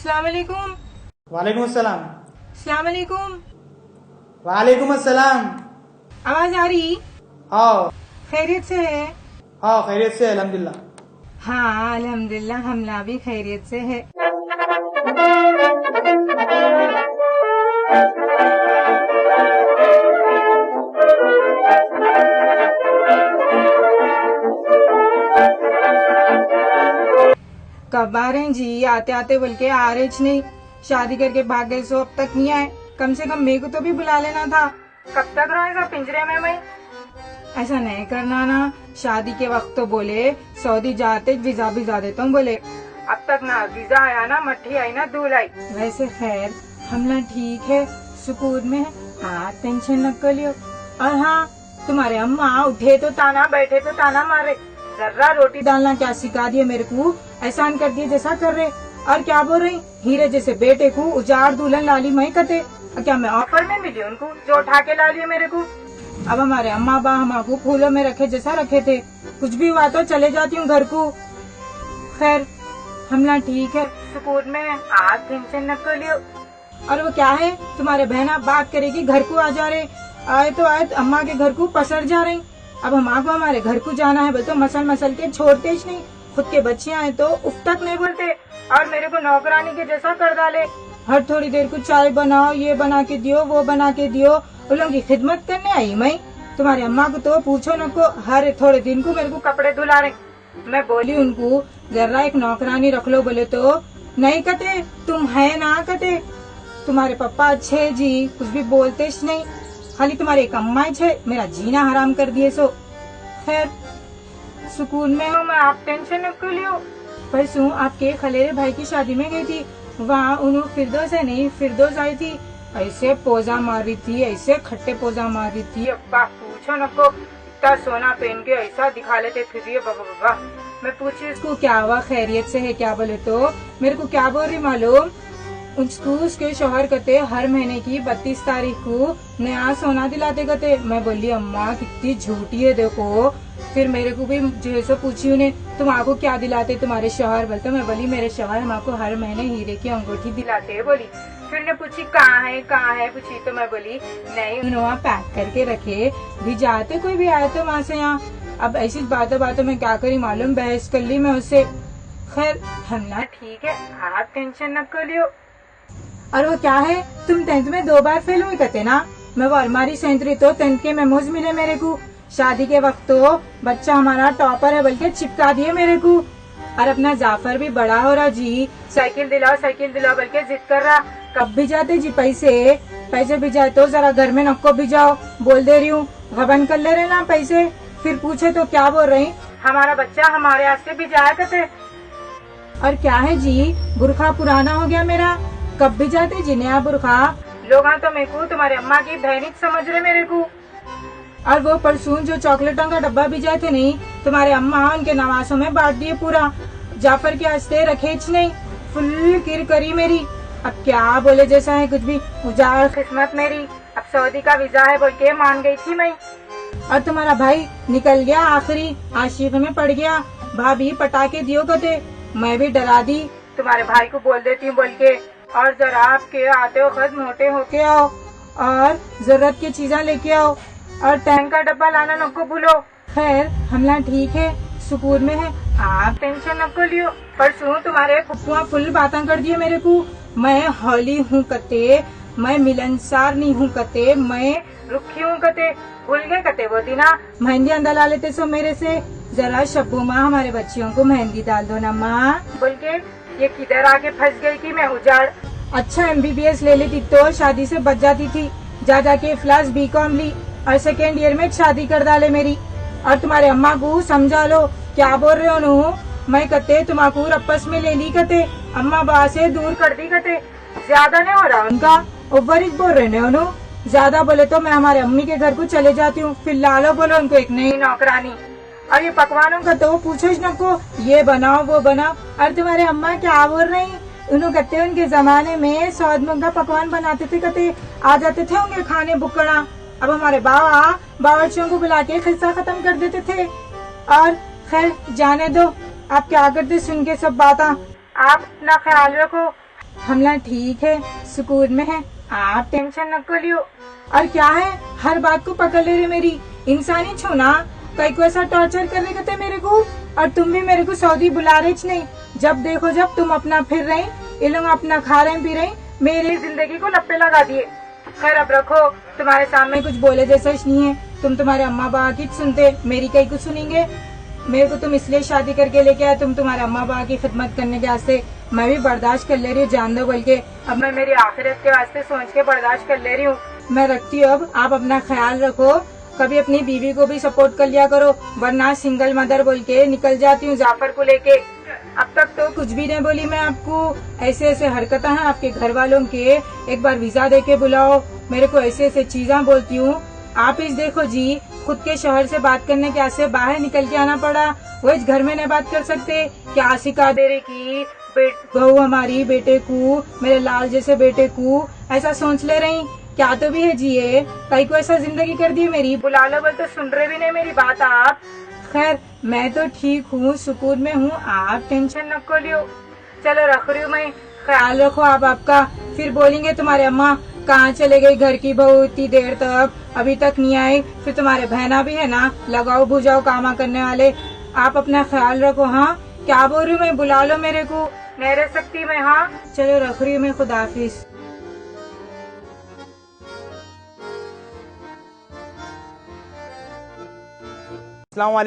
अस्सलाम वालेकुम। वालेकुम अस्सलाम। अस्सलाम वालेकुम। वालेकुम अस्सलाम। आवाज आ रही? आओ खैरियत से है? आओ, खैरियत से अल्हम्दुलिल्लाह। हाँ अल्हम्दुलिल्लाह, हमला भी खैरियत से है। कब आ रहे हैं जी? आते आते बोल के आ रहे नहीं। शादी करके भाग गए सो अब तक नहीं आए। कम से कम मेरे को तो भी बुला लेना था। कब तक रहेगा पिंजरे में मैं? ऐसा नहीं करना ना। शादी के वक्त तो बोले सऊदी जाते वीजा भिजा देता हूँ बोले। अब तक ना वीजा आया ना मट्ठी आई ना दूल आई। वैसे खैर हमला ठीक है, सुकून में है। हाँ टेंशन न कर लियो। और हाँ तुम्हारे अम्मा उठे तो ताना बैठे तो ताना मारे। जर्रा रोटी डालना क्या सिखा दिए मेरे को, एहसान कर दिए जैसा कर रहे। और क्या बोल रही, हीरे जैसे बेटे को उजाड़ दुल्हन लाली मैं कते। क्या मैं ऑफर में मिली उनको जो उठा के ला लिए मेरे को? अब हमारे अम्मा बा हमारे फूलों में रखे जैसा रखे थे। कुछ भी हुआ तो चले जाती हूँ घर को। खैर हमला ठीक है, सुकून में। आज टेंशन न कर लियो। और वो क्या है, तुम्हारे बहना बात करेगी घर को आ जा रहे। आए तो अम्मा के घर को पसर जा रही। अब हमको हमारे घर को जाना है बोल तो मसल मसल के छोड़ते ही नहीं। खुद के बच्चे आए तो उफ तक नहीं बोलते और मेरे को नौकरानी के जैसा कर डाले। हर थोड़ी देर को चाय बनाओ, ये बना के दियो, वो बना के दियो। उन लोगों की खिदमत करने आई मैं। तुम्हारी अम्मा को तो पूछो न को, हर थोड़े दिन को मेरे को कपड़े धुला रहे। मैं बोली उनको जरा एक नौकरानी रख लो बोले तो नहीं कहते, तुम है ना कहते। तुम्हारे पापा अच्छे जी, कुछ भी बोलते नहीं। खाली तुम्हारे एक अम्मा छे मेरा जीना हराम कर दिए सो। खैर सुकून में हूँ मैं, आप टेंशन न कर लियो। परसों आपके खलेरे भाई की शादी में गई थी। वहाँ उन्होंने फिरदौस है नहीं, फिरदौस आई थी। ऐसे पोजा मार रही थी, ऐसे खट्टे पोजा मार रही थी। अब्बा पूछो न को, इतना सोना पहन के ऐसा दिखा लेते फिर बाबा। मैं पूछी उसको क्या हुआ, खैरियत से है क्या बोले तो मेरे को क्या बोल रही मालूम, उसको उसके शौहर कहते हर महीने की 32 तारीख को नया सोना दिलाते कहते। मैं बोली अम्मा कितनी झूठी है देखो। फिर मेरे को भी जैसे पूछी उन्हें तुम आपको क्या दिलाते तुम्हारे शौहर बोलते। मैं बोली मेरे शौहर हमको हर महीने हीरे की अंगूठी दिलाते है बोली। फिर ने पूछी कहाँ है पूछी तो मैं बोली नहीं उन्होंने पैक करके रखे भी जाते कोई भी आया तो वहाँ से यहाँ। अब ऐसी बातों में क्या करी मालूम, बहस कर ली मैं उससे। खैर हमला ठीक है, आप टेंशन न कर लियो। और वो क्या है, तुम 10th में 2 बार फेल हुई कहते ना। मैं वो अलमारी सेंतरी तो 10th के मेमोज मिले मेरे को। शादी के वक्त तो बच्चा हमारा टॉपर है बल्कि चिपका दिए मेरे को। और अपना जाफर भी बड़ा हो रहा जी, साइकिल दिलाओ बल्कि जिद कर रहा। कब भी जाते जी पैसे भी जाए तो जरा घर में नको भी जाओ, बोल दे रही हूँ गबन कर ले रहे ना पैसे। फिर पूछे तो क्या बोल रही, हमारा बच्चा हमारे हाथ से भी जाया करते। और क्या है जी, बुरखा पुराना हो गया मेरा, कब भी जाते जी नया बुरखा। लोग तो मेरे को तुम्हारे अम्मा की बहनी समझ रहे मेरे को। और वो परसों जो चॉकलेटों का डब्बा भी जाए थे नहीं, तुम्हारे अम्मा उनके नवासों में बांट दिए पूरा। जाफर के हंसते रखे नहीं, फुल किर करी मेरी। अब क्या बोले जैसा है, कुछ भी उजाड़ किस्मत मेरी। अब सऊदी का वीजा है बोल के मान गई थी मैं। और तुम्हारा भाई निकल गया आखिरी, आशिक में पड़ गया। भाभी पटाखे दियो कहते, मैं भी डरा दी तुम्हारे भाई को बोल देती हूँ बोल के। और जरा आपके आते हो खत मोटे होके आओ और जरूरत की चीजें लेके आओ और टैंक का डब्बा लाना नको भूलो। खैर हमला ठीक है, सुकून में है, आप टेंशन नको लियो। परसों तुम्हारे फुफुआ फुल बातें कर दिए मेरे को। मैं हौली हूँ कते, मैं मिलनसार नहीं हूँ कते, मैं रुखी हूँ कते। भूल गए कते वो दिना मेहंदी अंदर ला लेते सो मेरे से। जरा शब्बू माँ हमारे बच्चियों को मेहंदी डाल दो ना माँ बोल के। ये किधर आके फंस गई थी मैं उजाड़। अच्छा MBBS ले लेती तो शादी से बच जाती थी। जाके फ्लास BCom ली और 2nd ईयर में शादी कर डाले मेरी। और तुम्हारे अम्मा को समझा लो क्या बोल रहे हो नु। मैं कहते तुम्हारा रप्पस में ले ली कहते, अम्मा बा से दूर कर दी कहते। ज्यादा नहीं हो रहा उनका, ओवरिज बोल रहे नु। ज्यादा बोले तो मैं हमारे अम्मी के घर को चले जाती हूँ। फिर लालो बोलो उनको एक नई नौकरानी। और ये पकवानों का तो पूछो ही नको, ये बनाओ वो बनाओ। और तुम्हारे अम्मा क्या बोल रही, उन्होंने कहते उनके जमाने में सौद मूंग का पकवान बनाते थे कहते, आ जाते थे उनके खाने बुकड़ा। अब हमारे बाबा बावर्चियों को बुला के खिस्सा खत्म कर देते थे। और खैर जाने दो, आप क्या करते सुन के सब बातें। आप अपना ख्याल रखो। हमला ठीक है, सुकून में है, आप टेंशन न को लियो। और क्या है, हर बात को पकड़ ले रहे मेरी, इंसानी छो ना, कई को ऐसा टॉर्चर कर रहे थे मेरे को। और तुम भी मेरे को सऊदी बुला रहे नहीं, जब देखो जब तुम अपना फिर रही, ये लोग अपना खा रहे पी रहे, मेरी जिंदगी को लप्पे लगा दिए। खैर अब रखो, तुम्हारे सामने कुछ बोले जैसा नहीं है, तुम तुम्हारे अम्मा बाबा की सुनते, मेरी कहीं कुछ सुनेंगे। मेरे को तुम इसलिए शादी करके लेके आए, तुम तुम्हारे अम्मा बाबा की खिदमत करने के वास्ते, मैं भी बर्दाश्त कर ले रही हूँ, जान दो बोल के। अब मैं मेरी आखिरत के वास्ते सोच के बर्दाश्त कर ले रही हूँ। मैं रखती हूँ अब, आप अपना ख्याल रखो, कभी अपनी बीवी को भी सपोर्ट कर लिया करो, वरना सिंगल मदर बोल के निकल जाती हूँ जाफर को लेके। अब तक तो कुछ भी नहीं बोली मैं आपको, ऐसे ऐसे हरकतें हैं आपके घर वालों के, एक बार वीजा दे के बुलाओ, मेरे को ऐसे ऐसे चीजें बोलती हूँ। आप इस देखो जी, खुद के शहर से बात करने के आसे बाहर निकल के आना पड़ा, वो इस घर में नहीं बात कर सकते। क्या सिखा दे रहे की बहू हमारी बेटे को, मेरे लाल जैसे बेटे को ऐसा सोच ले रही, क्या तो भी है जी ये, कई को ऐसा जिंदगी कर दी मेरी, बुला लो बोल तो सुन रहे भी नहीं मेरी बात आप। खैर मैं तो ठीक हूँ, सुकून में हूँ, आप टेंशन न को लियो। चलो रख रही हूँ मैं, ख्याल रखो आप आपका। फिर बोलेंगे तुम्हारे अम्मा कहाँ चले गई घर की बहू इतनी देर तक, अभी तक नहीं आई। फिर तुम्हारे बहना भी है ना, लगाओ बुझाओ कामा करने वाले। आप अपना ख्याल रखो। हाँ क्या बोल रही हूँ मैं, बुला लो मेरे को, नहीं रह सकती मैं। हाँ चलो रख रही हूँ मैं, खुदाफिज। अस्सलाम वालेकुम।